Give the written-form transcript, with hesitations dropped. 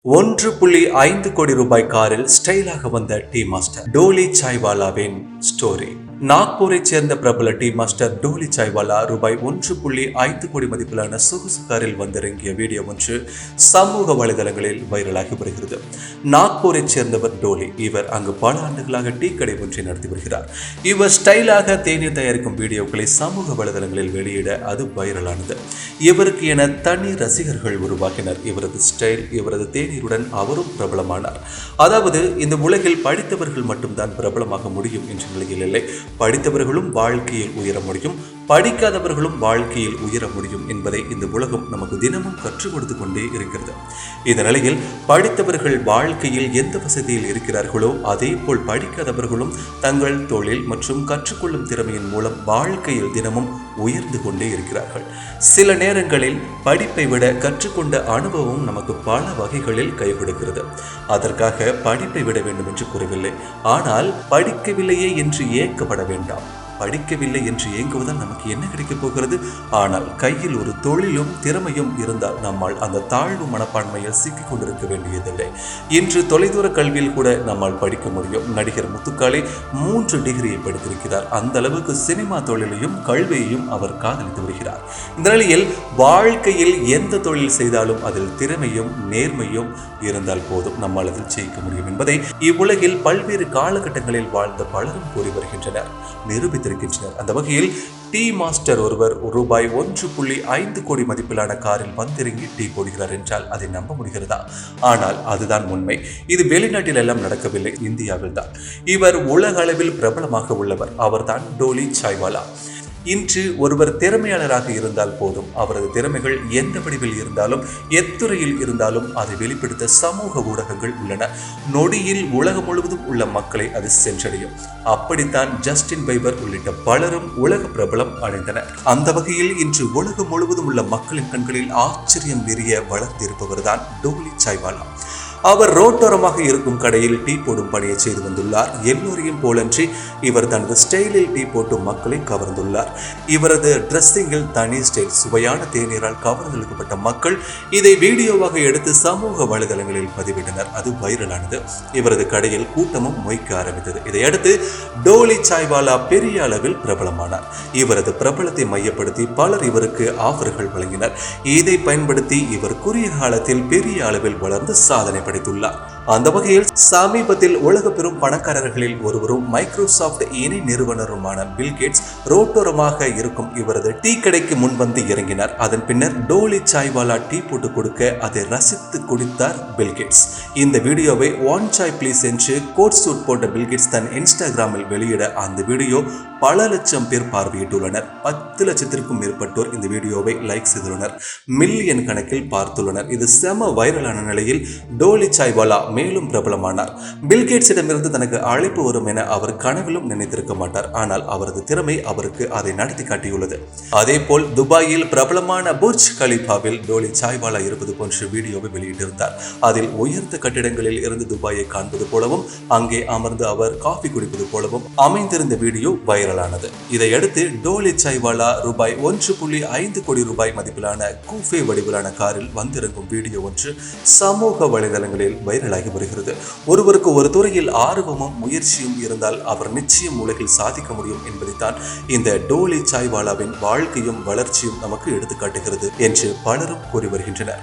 1.5 கோடி ரூபாய் காரில் ஸ்டைலாக வந்த டீ மாஸ்டர் டோலி சாய்வாலாவின் ஸ்டோரி. நாக்பூரைச் சேர்ந்த பிரபல டீ மாஸ்டர் டோலி சாய்வாலா ரூபாய் 1.5 கோடி மதிப்பிலான சொகுசு காரில் வந்திறங்கிய வீடியோ ஒன்று சமூக வலைதளங்களில் வைரலாகி வருகிறது. நாக்பூரைச் சேர்ந்தவர் டோலி. இவர் அங்கு பல ஆண்டுகளாக டீ கடை ஒன்றை நடத்தி வருகிறார். இவர் ஸ்டைலாக தேநீர் தயாரிக்கும் வீடியோக்களை சமூக வலைதளங்களில் வெளியிட அது வைரலானது. இவருக்கு என தனி ரசிகர்கள் உருவாக்கினர். இவரது ஸ்டைல், இவரது தேநீருடன் அவரும் பிரபலமானார். அதாவது இந்த உலகில் படித்தவர்கள் மட்டும்தான் பிரபலமாக முடியும் என்ற நிலையில் இல்லை, படித்தவர்களும் வாழ்க்கையில் உயர முடியும், படிக்காதவர்களும் வாழ்க்கையில் உயர முடியும் என்பதை இந்த உலகம் நமக்கு தினமும் கற்றுக் கொடுத்து கொண்டே இருக்கிறது. இந்த நிலையில் படித்தவர்கள் வாழ்க்கையில் எந்த வசதியில் இருக்கிறார்களோ அதே போல் படிக்காதவர்களும் தங்கள் தொழில் மற்றும் கற்றுக்கொள்ளும் திறமையின் மூலம் வாழ்க்கையில் தினமும் உயர்ந்து கொண்டே இருக்கிறார்கள். சில நேரங்களில் படிப்பை விட கற்றுக்கொண்ட அனுபவம் நமக்கு பல வகைகளில் கை கொடுக்கிறது. அதற்காக படிப்பை விட வேண்டும் என்று கூறவில்லை. ஆனால் படிக்கவில்லையே என்று ஏக்கப்பட வேண்டாம். படிக்கவில்லை என்று ஏங்குவதால் நமக்கு என்ன கிடைக்கப் போகிறது? ஆனால் கையில் ஒரு தொழிலும் திறமையும் இருந்தால் நம்மால் அந்த தாழ்வு மனப்பான்மையில் சிக்கிக் கொண்டிருக்க வேண்டியதில்லை. இன்று தொலைதூர கல்வியில் கூட நம்மால் படிக்க முடியும். நடிகர் முத்துக்காளி 3 டிகிரியை படித்திருக்கிறார். அந்த அளவுக்கு சினிமா தொழிலையும் கல்வியையும் அவர் காதலித்து வருகிறார். இந்த நிலையில் வாழ்க்கையில் எந்த தொழில் செய்தாலும் அதில் திறமையும் நேர்மையும் இருந்தால் போதும், நம்மால் அதில் ஜெயிக்க முடியும் என்பதை இவ்வுலகில் பல்வேறு காலகட்டங்களில் வாழ்ந்த பலரும் கூறி வருகின்றனர், நிரூபித்திருக்கின்றனர். அந்த வகையில் டீ மாஸ்டர் ஒருவர் ரூபாய் 1.5 கோடி மதிப்பிலான காரில் வந்திறங்கி டீ போடுகிறார் என்றால் அதை நம்ப முடிகிறதா? ஆனால் அதுதான் உண்மை. இது வெளிநாட்டில் எல்லாம் நடக்கவில்லை, இந்தியாவில் தான். இவர் உலக அளவில் பிரபலமாக உள்ளவர். அவர்தான் டோலி சாய்வாலா. இன்று ஒருவர் திறமையாளராக இருந்தால் போதும், அவரது திறமைகள் எந்த வடிவில் இருந்தாலும் எத்துறையில் இருந்தாலும் அதை வெளிப்படுத்த சமூக ஊடகங்கள் உள்ளன. நொடியில் உலகம் முழுவதும் உள்ள மக்களை அது சென்றடையும். அப்படித்தான் ஜஸ்டின் பீபர் உள்ளிட்ட பலரும் உலக பிரபலம் அடைந்தனர். அந்த வகையில் இன்று உலகம் முழுவதும் உள்ள மக்களின் கண்களில் ஆச்சரியம் நிறைய வளர்ந்திருப்பவர் தான் டோலி சாய்வாலா. அவர் ரோட்டோரமாக இருக்கும் கடையில் டீ போடும் பணியை செய்து வந்துள்ளார். எல்லோரையும் போலன்றி இவர் தனது ஸ்டைலில் டீ போட்டு மக்களை கவர்ந்துள்ளார். இவரது டிரெஸ்ஸிங்கில் தனி ஸ்டைல், சுவையான தேநீரால் கவர்ந்தெழுக்கப்பட்ட மக்கள் இதை வீடியோவாக எடுத்து சமூக வலைதளங்களில் பதிவிட்டனர். அது வைரலானது. இவரது கடையில் கூட்டமும் மொய்க்க ஆரம்பித்தது. இதையடுத்து டோலி சாய்வாலா பெரிய அளவில் பிரபலமானார். இவரது பிரபலத்தை மையப்படுத்தி பலர் இவருக்கு ஆஃபர்கள் வழங்கினர். இதை பயன்படுத்தி இவர் குறுகிய காலத்தில் பெரிய அளவில் வளர்ந்து சாதனை படைத்துள்ளார். அந்த வகையில் சமீபத்தில் உலக பெரும் பணக்காரர்களில் ஒருவரும் மைக்ரோசாப்ட் இணை நிறுவனருமான பில் கேட்ஸ் ரோட்டோரமாக இருக்கும் இவரது டீ கடைக்கு முன்வந்து இறங்கினார். அதன் பின்னர் டோலி சாய்வாலா டீ போட்டு கொடுக்க அதை ரசித்து குடித்தார் பில் கேட்ஸ். இந்த வீடியோவை ஒன் சாய் ப்ளீஸ் என்று கோட் சூட் போட்ட பில் கேட்ஸ் தன் இன்ஸ்டாகிராமில் வெளியிட அந்த வீடியோ பல லட்சம் பேர் பார்வையிட்டுள்ளனர். 10 லட்சத்திற்கும் மேற்பட்டோர் இந்த வீடியோவை லைக் செய்துள்ளனர். மில்லியன் கணக்கில் பார்த்துள்ளனர். இது செம வைரலான நிலையில் டோலி சாய்வாலா மேலும் பிரபலமானார். பில் கேட்ஸிடமிருந்து தனக்கு அழைப்பு வரும் என அவர் கனவிலும் நினைத்திருக்க மாட்டார். ஆனால் அவரது திறமை அவருக்கு அதை நடத்தி காட்டியுள்ளது. அதே போல் துபாயில் பிரபலமான புர்ஜ் கலிஃபாவில் டோலி சாய்வாலா இருப்பது போன்ற வீடியோவை வெளியிட்டிருந்தார். அதில் உயர்ந்த கட்டிடங்களில் இருந்து துபாயை காண்பது போலவும் அங்கே அமர்ந்து அவர் காஃபி குடிப்பது போலவும் அமைந்திருந்த வீடியோ வைரலானது. இதையடுத்து டோலி சாய்வாலா ரூபாய் 1.5 கோடி ரூபாய் மதிப்பிலான கூஃபே வடிவிலான காரில் வந்திறங்கும் வீடியோ ஒன்று சமூக வலைதளங்களில் வைரலாகி வருகிறது. ஒருவருக்கு ஒரு துறையில் ஆர்வமும் முயற்சியும் இருந்தால் அவர் நிச்சயம் உலகில் சாதிக்க முடியும் என்பதைத்தான் இந்த டோலி சாய்வாலாவின் வாழ்க்கையும் வளர்ச்சியும் நமக்கு எடுத்துக்காட்டுகிறது என்று பலரும் கூறி வருகின்றனர்.